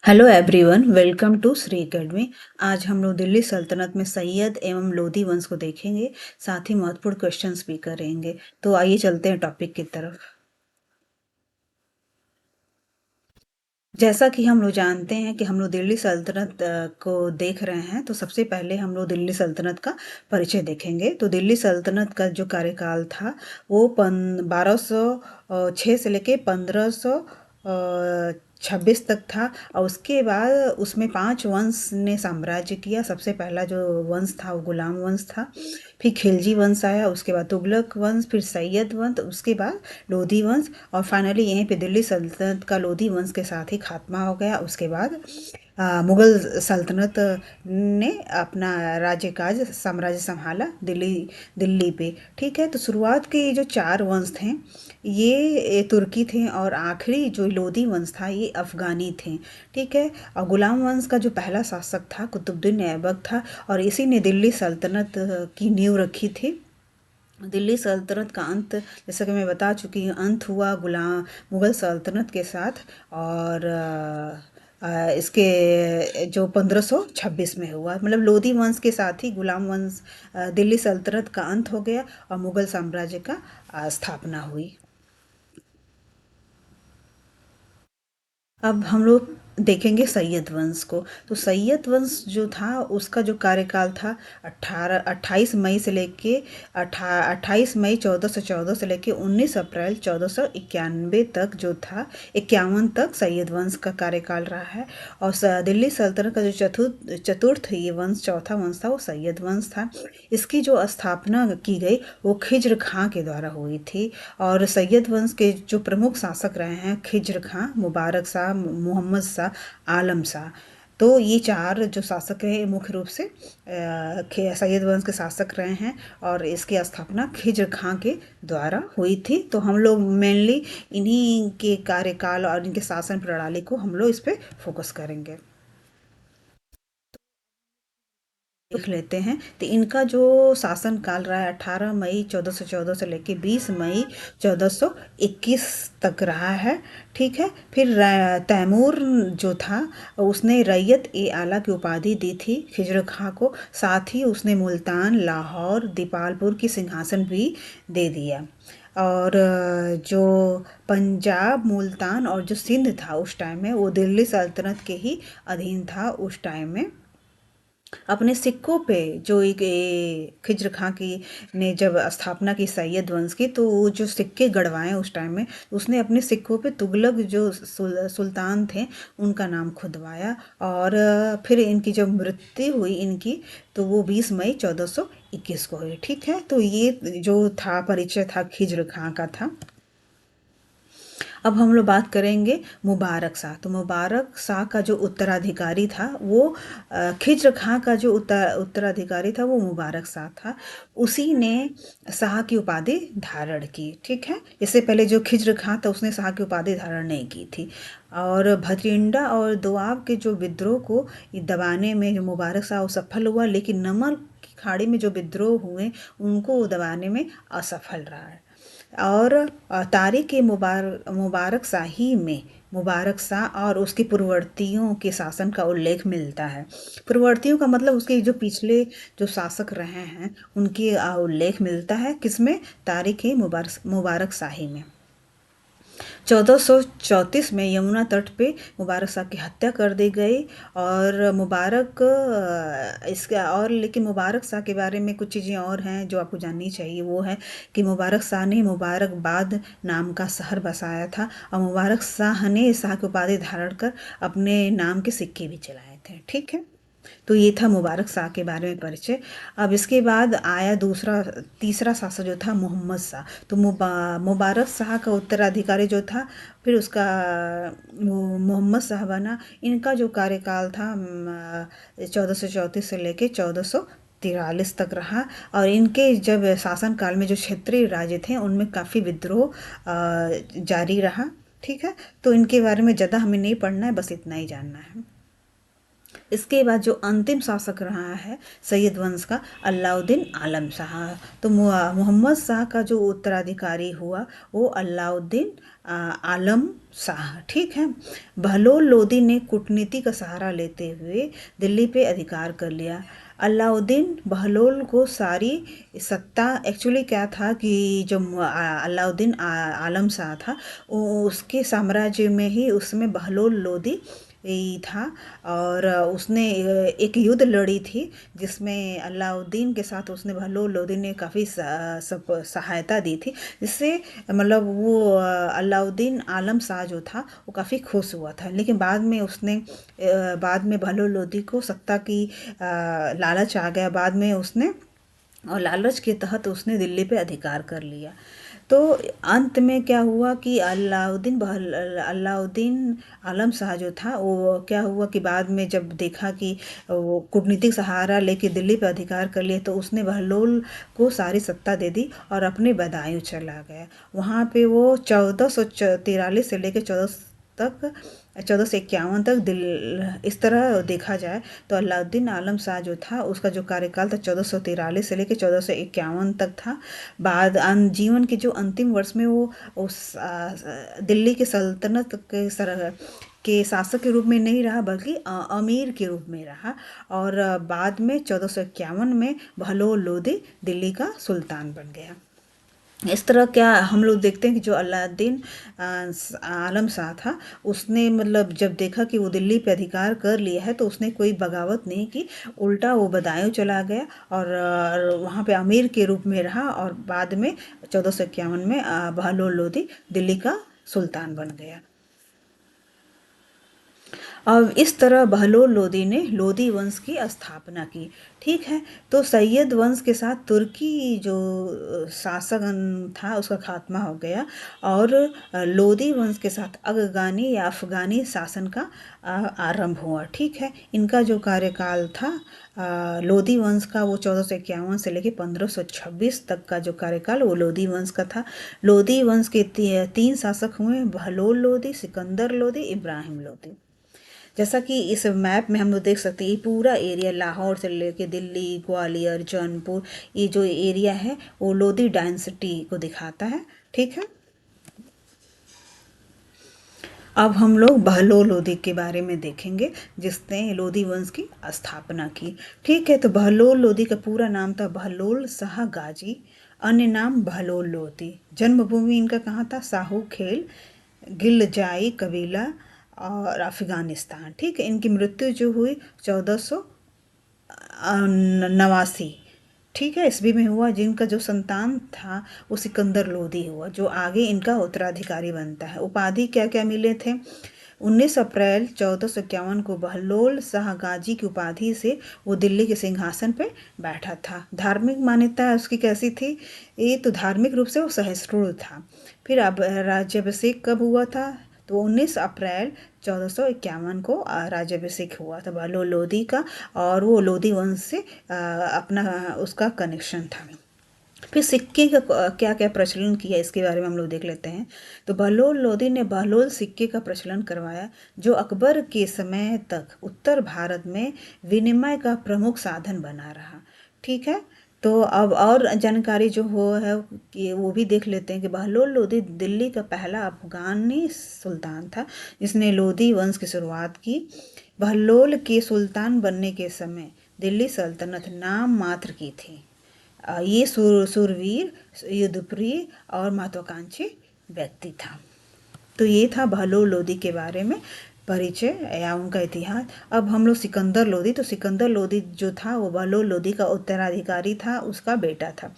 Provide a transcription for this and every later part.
Hello everyone, welcome to Shri academy. आज हम लोग दिल्ली सल्तनत में सैयद एवं लोधी वंश को देखेंगे, साथ ही महत्वपूर्ण क्वेश्चंस भी करेंगे। तो आइए चलते हैं टॉपिक की तरफ। जैसा कि हम लोग जानते हैं कि हम लोग दिल्ली सल्तनत को देख रहे हैं, तो सबसे पहले हम लोग दिल्ली सल्तनत का परिचय देखेंगे। तो दिल्ली सल्तनत का जो कार्यकाल था वो 1206 से लेके 1526 तक था। और उसके बाद उसमें 5 वंश ने साम्राज्य किया। सबसे पहला जो वंश था वो गुलाम वंश था, फिर खिलजी वंश आया, उसके बाद तुगलक वंश, फिर सैयद वंश, उसके बाद लोधी वंश, और फाइनली यहीं पे दिल्ली सल्तनत का लोधी वंश के साथ ही खात्मा हो गया। उसके बाद मुगल सल्तनत ने अपना राज्य काज साम्राज्य संभाला दिल्ली दिल्ली पे। ठीक है, तो शुरुआत के जो 4 वंश थे ये तुर्की थे, और आखिरी जो लोधी वंश था ये अफगानी थे। ठीक है, और गुलाम वंश का जो पहला शासक था कुतुबुद्दीन ऐबक था, और इसी ने दिल्ली सल्तनत की नींव रखी थी। दिल्ली सल्तनत का अंत, जैसा कि मैं बता चुकी हूँ, अंत हुआ गुलाम मुगल सल्तनत के साथ। और इसके जो 1526 में हुआ, मतलब लोधी वंश के साथ ही गुलाम वंश, दिल्ली सल्तनत का अंत हो गया और मुगल साम्राज्य का स्थापना हुई। अब हम लोग देखेंगे सैयद वंश को। तो सैयद वंश जो था उसका जो कार्यकाल था 28 मई से लेके 28 मई 1414 से लेके 19 अप्रैल 1491 तक जो था, 51 तक सैयद वंश का कार्यकाल रहा है। और दिल्ली सल्तनत का जो चतुर्थ चतुर्थ ये वंश, चौथा वंश था, वो सैयद वंश था। इसकी जो स्थापना की गई वो खिज्र खां के द्वारा हुई थी। और सैयद वंश के जो प्रमुख शासक रहे हैं खिज्र खां, मुबारक शाह, मोहम्मद शाह, आलम शाह। तो ये 4 जो शासक रहे मुख्य रूप से सैयद वंश के शासक रहे हैं, और इसकी स्थापना खिज्र खां के द्वारा हुई थी। तो हम लोग मेनली इन्हीं के कार्यकाल और इनके शासन प्रणाली को हम लोग इस पे फोकस करेंगे, देख लेते हैं। तो इनका जो शासन काल रहा है 18 मई 1414 से लेके 20 मई 1421 तक रहा है। ठीक है, फिर तैमूर जो था उसने रैयत ए आला की उपाधि दी थी खिज्र खां को। साथ ही उसने मुल्तान, लाहौर, दीपालपुर की सिंहासन भी दे दिया। और जो पंजाब, मुल्तान और जो सिंध था उस टाइम में, वो दिल्ली सल्तनत के ही अधीन था उस टाइम में। अपने सिक्कों पे जो एक खिज्र खां की ने जब स्थापना की सैयद वंश की, तो वो जो सिक्के गढ़वाए उस टाइम में, उसने अपने सिक्कों पे तुगलक जो सुल्तान थे उनका नाम खुदवाया। और फिर इनकी जब मृत्यु हुई इनकी, तो वो 20 मई 1421 को हुई। ठीक है, तो ये जो था परिचय था खिज्र खां का था। अब हम लोग बात करेंगे मुबारक शाह। तो मुबारक शाह का जो उत्तराधिकारी था वो खिज्र खां का जो उत्तराधिकारी था वो मुबारक शाह था। उसी ने शाह की उपाधि धारण की। ठीक है, इससे पहले जो खिज्र खां था उसने शाह की उपाधि धारण नहीं की थी। और भटिंडा और दोआब के जो विद्रोह को दबाने में जो मुबारक शाह सफल हुआ, लेकिन नमक की खाड़ी में जो विद्रोह हुए उनको दबाने में असफल रहा है। और तारीख़ मुबारक शाही में मुबारक शाह और उसके पूर्ववर्तियों के शासन का उल्लेख मिलता है। पूर्ववर्तियों का मतलब उसके जो पिछले जो शासक रहे हैं उनके उल्लेख मिलता है किसमें, तारीख़ मुबारक शाही में। 1434 में यमुना तट पे मुबारक शाह की हत्या कर दी गई। और मुबारक इसका और लेकिन मुबारक शाह के बारे में कुछ चीज़ें और हैं जो आपको जाननी चाहिए। वो है कि मुबारक शाह ने मुबारकबाद नाम का शहर बसाया था, और मुबारक शाह ने शाह की उपाधि धारण कर अपने नाम के सिक्के भी चलाए थे। ठीक है, तो ये था मुबारक शाह के बारे में परिचय। अब इसके बाद आया तीसरा शासक जो था मोहम्मद शाह। तो मुबारक शाह का उत्तराधिकारी जो था फिर उसका मोहम्मद शाह बना। इनका जो कार्यकाल था 1434 से लेके 1443 तक रहा। और इनके जब शासनकाल में जो क्षेत्रीय राज्य थे उनमें काफ़ी विद्रोह जारी रहा। ठीक है, तो इनके बारे में ज़्यादा हमें नहीं पढ़ना है, बस इतना ही जानना है। इसके बाद जो अंतिम शासक रहा है सैयद वंश का, अलाउद्दीन आलम शाह। तो मोहम्मद शाह का जो उत्तराधिकारी हुआ वो अलाउद्दीन आलम शाह, ठीक है। बहलोल लोदी ने कूटनीति का सहारा लेते हुए दिल्ली पे अधिकार कर लिया। अलाउद्दीन बहलोल को सारी सत्ता, एक्चुअली क्या था कि जो अलाउद्दीन आलम शाह था, उसके साम्राज्य में ही उसमें बहलोल लोदी ही था। और उसने एक युद्ध लड़ी थी जिसमें अलाउद्दीन के साथ उसने बहलोल लोदी ने काफ़ी सहायता दी थी, जिससे मतलब वो अलाउद्दीन आलम शाह जो था वो काफ़ी खुश हुआ था। लेकिन बाद में उसने बाद में बहलोल लोदी को सत्ता की लालच आ गया। बाद में उसने और लालच के तहत उसने दिल्ली पे अधिकार कर लिया। तो अंत में क्या हुआ कि अलाउद्दीन आलम शाह जो था वो क्या हुआ कि बाद में जब देखा कि वो कूटनीतिक सहारा लेके दिल्ली पे अधिकार कर लिए, तो उसने बहलोल को सारी सत्ता दे दी और अपने बदायूं चला गया। वहाँ पे वो 1443 से लेके 1451 तक इस तरह देखा जाए तो अलाउद्दीन आलम शाह जो था उसका जो कार्यकाल था 1443 से लेकर 1451 तक था। बाद जीवन के जो अंतिम वर्ष में वो उस दिल्ली की सल्तनत के शासक के रूप में नहीं रहा, बल्कि अमीर के रूप में रहा। और बाद में 1451 में बहलोल लोदी दिल्ली का सुल्तान बन गया। इस तरह क्या हम लोग देखते हैं कि जो अलाउद्दीन आलम शाह था, उसने मतलब जब देखा कि वो दिल्ली पे अधिकार कर लिया है तो उसने कोई बगावत नहीं की, उल्टा वो बदायूं चला गया और वहाँ पे अमीर के रूप में रहा। और बाद में 1451 में बहलोल लोदी दिल्ली का सुल्तान बन गया। अब इस तरह बहलोल लोदी ने लोदी वंश की स्थापना की, ठीक है। तो सैयद वंश के साथ तुर्की जो शासक था उसका खात्मा हो गया और लोदी वंश के साथ अगगानी या अफगानी शासन का आरंभ हुआ, ठीक है। इनका जो कार्यकाल था लोदी वंश का वो 1451 से लेकर 1526 तक का जो कार्यकाल वो लोदी वंश का था। लोदी वंश के 3 शासक हुए, बहलोल लोदी, सिकंदर लोदी, इब्राहिम लोदी। जैसा कि इस मैप में हम लोग देख सकते हैं ये पूरा एरिया लाहौर से लेके दिल्ली, ग्वालियर, जौनपुर, ये जो एरिया है वो लोदी डायनेस्टी को दिखाता है, ठीक है। अब हम लोग बहलोल लोदी के बारे में देखेंगे जिसने लोदी वंश की स्थापना की, ठीक है। तो बहलोल लोदी का पूरा नाम था बहलोल शाह गाजी, अन्य नाम बहलोल लोदी। जन्मभूमि इनका कहाँ था? साहू खेल, गिलजाई कबीला और अफगानिस्तान, ठीक है। इनकी मृत्यु जो हुई 1489, ठीक है, ईस्वी में हुआ। जिनका जो संतान था वो सिकंदर लोदी हुआ, जो आगे इनका उत्तराधिकारी बनता है। उपाधि क्या क्या मिले थे? 19 अप्रैल 1451 को बहलोल शाह गाजी की उपाधि से वो दिल्ली के सिंहासन पे बैठा था। धार्मिक मान्यता उसकी कैसी थी? ये तो धार्मिक रूप से वो सहिष्णु था। फिर अब राज्याभिषेक कब हुआ था? तो 19 अप्रैल 1451 को राज्याभिषेक हुआ था बहलोल लोदी का, और वो लोदी वंश से अपना उसका कनेक्शन था। फिर सिक्के का क्या क्या प्रचलन किया इसके बारे में हम लोग देख लेते हैं। तो बहलोल लोदी ने बहलोल सिक्के का प्रचलन करवाया, जो अकबर के समय तक उत्तर भारत में विनिमय का प्रमुख साधन बना रहा, ठीक है। तो अब और जानकारी जो हो है कि वो भी देख लेते हैं कि बहलोल लोदी दिल्ली का पहला अफगानी सुल्तान था जिसने लोदी वंश की शुरुआत की। बहलोल के सुल्तान बनने के समय दिल्ली सल्तनत नाम मात्र की थी। ये सूरवीर, युद्धप्रिय और महत्वाकांक्षी व्यक्ति था। तो ये था बहलोल लोदी के बारे में परिचय या उनका इतिहास। अब हम लोग सिकंदर लोदी, तो सिकंदर लोदी जो था वो बहलोल लोदी का उत्तराधिकारी था, उसका बेटा था।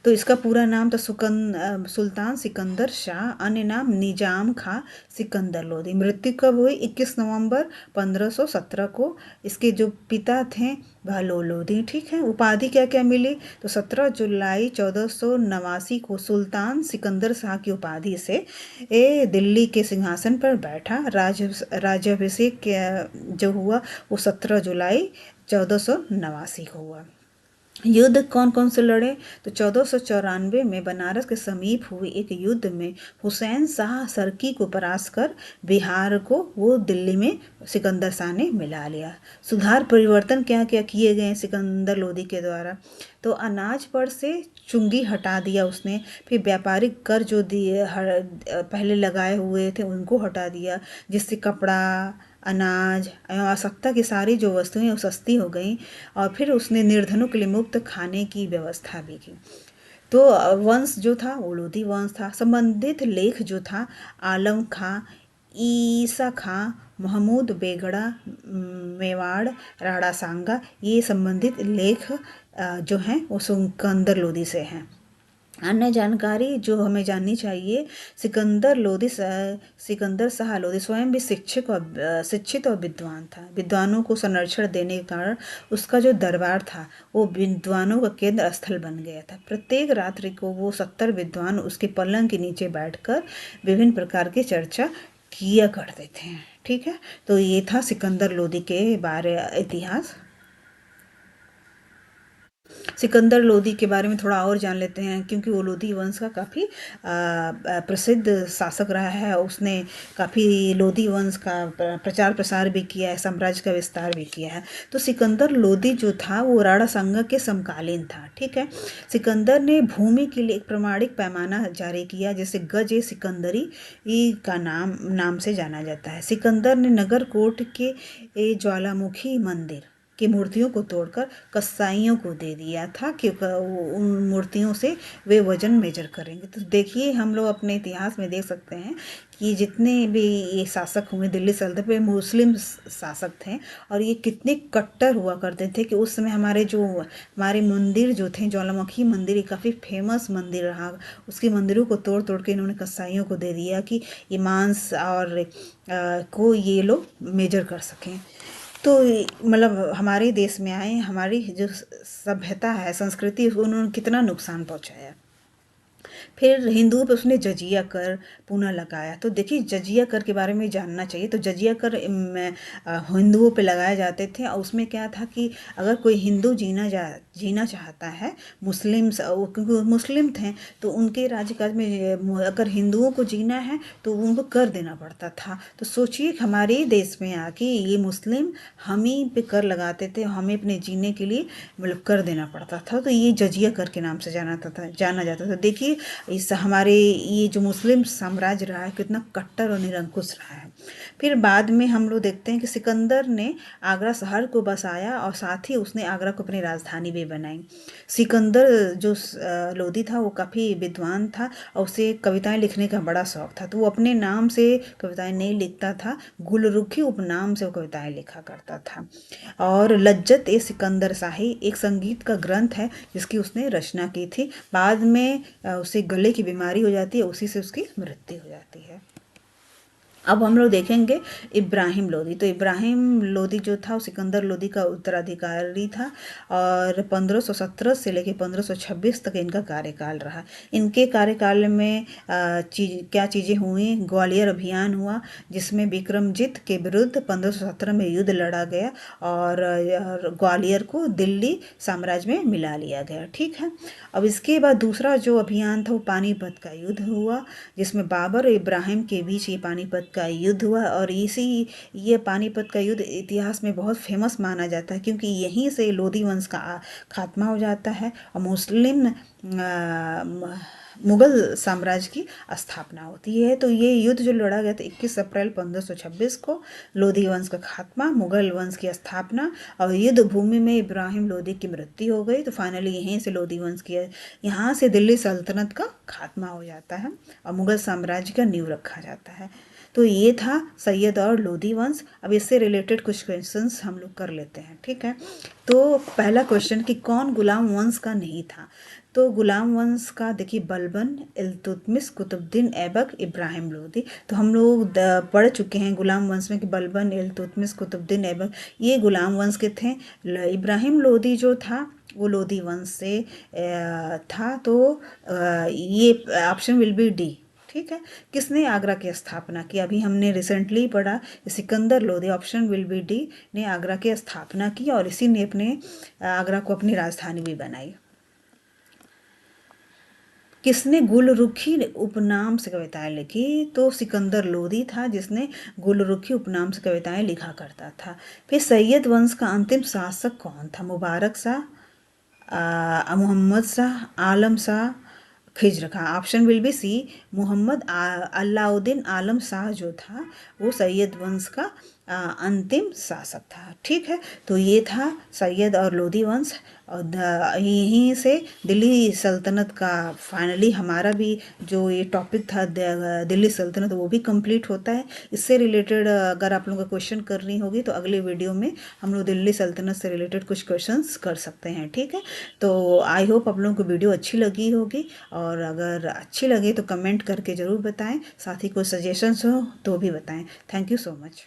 तो इसका पूरा नाम था सुल्तान सिकंदर शाह, अन्य नाम निजाम खां सिकंदर लोदी। मृत्यु कब हुई? 21 नवंबर 1517 को। इसके जो पिता थे बहलोल लोदी, ठीक है। उपाधि क्या क्या मिली? तो 17 जुलाई 1489 को सुल्तान सिकंदर शाह की उपाधि से दिल्ली के सिंहासन पर बैठा। राज्याभिषेक जो हुआ वो 17 जुलाई 1489 को हुआ। युद्ध कौन कौन से लड़े? तो 1494 में बनारस के समीप हुए एक युद्ध में हुसैन शाह सरकी को परास्त कर बिहार को वो दिल्ली में सिकंदर शाह ने मिला लिया। सुधार परिवर्तन क्या क्या किए गए सिकंदर लोदी के द्वारा? तो अनाज पर से चुंगी हटा दिया उसने, फिर व्यापारिक कर जो दिए पहले लगाए हुए थे उनको हटा दिया, जिससे कपड़ा, अनाज एवं आवश्यकता की सारी जो वस्तुएं वो सस्ती हो गई। और फिर उसने निर्धनों के लिए मुफ्त खाने की व्यवस्था भी की। तो वंश जो था वो लोधी वंश था। संबंधित लेख जो था आलम खां, ईसा खां, महमूद बेगड़ा, मेवाड़, राणा सांगा, ये संबंधित लेख जो हैं वो सिकंदर लोदी से हैं। अन्य जानकारी जो हमें जाननी चाहिए, सिकंदर शाह लोधी स्वयं भी शिक्षित और विद्वान था। विद्वानों को संरक्षण देने के कारण उसका जो दरबार था वो विद्वानों का केंद्र स्थल बन गया था। प्रत्येक रात्रि को वो 70 विद्वान उसके पलंग के नीचे बैठकर विभिन्न प्रकार की चर्चा किया करते थे। ठीक है, तो ये था सिकंदर लोदी के बारे इतिहास। सिकंदर लोदी के बारे में थोड़ा और जान लेते हैं, क्योंकि वो लोदी वंश का काफ़ी प्रसिद्ध शासक रहा है। उसने काफ़ी लोदी वंश का प्रचार प्रसार भी किया है, साम्राज्य का विस्तार भी किया है। तो सिकंदर लोदी जो था वो राणा सांगा के समकालीन था। ठीक है, सिकंदर ने भूमि के लिए एक प्रमाणिक पैमाना जारी किया, जिसे गज ए सिकंदरी का नाम से जाना जाता है। सिकंदर ने नगरकोट के ज्वालामुखी मंदिर की मूर्तियों को तोड़कर कसाईयों को दे दिया था, क्योंकि उन मूर्तियों से वे वजन मेजर करेंगे। तो देखिए, हम लोग अपने इतिहास में देख सकते हैं कि जितने भी ये शासक हुए दिल्ली सल्तनत पे, मुस्लिम शासक थे, और ये कितने कट्टर हुआ करते थे कि उस समय हमारे मंदिर जो थे, ज्वालामुखी मंदिर, ये काफ़ी फेमस मंदिर रहा। उसके मंदिरों को तोड़ तोड़ के इन्होंने कसाईयों को दे दिया कि ये मांस और को ये लोग मेजर कर सकें। तो मतलब हमारे देश में आए, हमारी जो सभ्यता है, संस्कृति, उन्होंने कितना नुकसान पहुंचाया। फिर हिंदुओं पे उसने जजिया कर पुनः लगाया। तो देखिए, जजिया कर के बारे में जानना चाहिए। तो जजिया कर हिंदुओं पे लगाए जाते थे, और उसमें क्या था कि अगर कोई हिंदू जीना चाहता है, क्योंकि वो मुस्लिम थे, तो उनके राज्यकाल में अगर हिंदुओं को जीना है तो उनको कर देना पड़ता था। तो सोचिए, हमारे ही देश में आके ये मुस्लिम हम ही पे कर लगाते थे, हमें अपने जीने के लिए मतलब कर देना पड़ता था। तो ये जजिया कर के नाम से जाना जाता था। देखिए, इस हमारे ये जो मुस्लिम साम्राज्य रहा है, कितना कट्टर और निरंकुश रहा है। फिर बाद में हम लोग देखते हैं कि सिकंदर ने आगरा शहर को बसाया, और साथ ही उसने आगरा को अपनी राजधानी भी बनाई। सिकंदर जो लोदी था वो काफ़ी विद्वान था, और उसे कविताएं लिखने का बड़ा शौक था। तो वो अपने नाम से कविताएं नहीं लिखता था, गुलरुखी उपनाम से वो कविताएं लिखा करता था। और लज्जत ए सिकंदर शाही एक संगीत का ग्रंथ है, जिसकी उसने रचना की थी। बाद में उसे गले की बीमारी हो जाती है, उसी से उसकी मृत्यु हो जाती है। अब हम लोग देखेंगे इब्राहिम लोदी। तो इब्राहिम लोदी जो था वो सिकंदर लोदी का उत्तराधिकारी था, और 1517 से लेकर 1526 तक इनका कार्यकाल रहा। इनके कार्यकाल में क्या चीज़ें हुई? ग्वालियर अभियान हुआ, जिसमें विक्रमजीत के विरुद्ध 1517 में युद्ध लड़ा गया, और ग्वालियर को दिल्ली साम्राज्य में मिला लिया गया। ठीक है, अब इसके बाद दूसरा जो अभियान था वो पानीपत का युद्ध हुआ, जिसमें बाबर और इब्राहिम के बीच ये पानीपत का युद्ध हुआ। और ये पानीपत का युद्ध इतिहास में बहुत फेमस माना जाता है, क्योंकि यहीं से लोधी वंश का खात्मा हो जाता है, और मुगल साम्राज्य की स्थापना होती है। तो ये युद्ध जो लड़ा गया था 21 अप्रैल 1526 को, लोधी वंश का खात्मा, मुगल वंश की स्थापना, और युद्ध भूमि में इब्राहिम लोदी की मृत्यु हो गई। तो फाइनली यहीं से लोधी वंश की, यहाँ से दिल्ली सल्तनत का खात्मा हो जाता है, और मुगल साम्राज्य का नींव रखा जाता है। तो ये था सैयद और लोधी वंश। अब इससे रिलेटेड कुछ क्वेश्चंस हम लोग कर लेते हैं। ठीक है, तो पहला क्वेश्चन कि कौन गुलाम वंश का नहीं था? तो गुलाम वंश का देखिए, बलबन, इल्तुतमिश, कुतुबुद्दीन ऐबक, इब्राहिम लोदी। तो हम लोग पढ़ चुके हैं गुलाम वंश में कि बलबन, इल्तुतमिश, कुतुबुद्दीन ऐबक ये गुलाम वंश के थे। इब्राहिम लोदी जो था वो लोधी वंश से था। तो ये ऑप्शन विल बी डी। ठीक है। किसने आगरा की स्थापना की? अभी हमने रिसेंटली पढ़ा, Sikandar Lodhi, option will B D, ने आगरा की स्थापना की और इसी ने अपने आगरा को अपनी राजधानी भी बनाई। किसने गुलरुखी उपनाम से कविताएं लिखी? तो सिकंदर लोधी था जिसने गुलरुखी उपनाम से कविताएं लिखा करता था। फिर सैयद वंश का अंतिम शासक कौन था? Mubarak Shah, Mohammad Shah, Alam Shah, Khizr Khan. Option will be C, Mohammad Alauddin Alam Shah जो था वो सैयद वंश का अंतिम शासक था। ठीक है, तो ये था सैयद और लोधी वंश, और यहीं से दिल्ली सल्तनत का फाइनली हमारा भी जो ये टॉपिक था दिल्ली सल्तनत वो भी कंप्लीट होता है। इससे रिलेटेड अगर आप लोगों को क्वेश्चन करनी होगी तो अगले वीडियो में हम लोग दिल्ली सल्तनत से रिलेटेड कुछ क्वेश्चंस कर सकते हैं। ठीक है, तो आई होप आप लोगों को वीडियो अच्छी लगी होगी, और अगर अच्छी लगे तो कमेंट करके ज़रूर बताएं, साथ ही कोई सजेशंस हो तो भी बताएं। Thank you so much.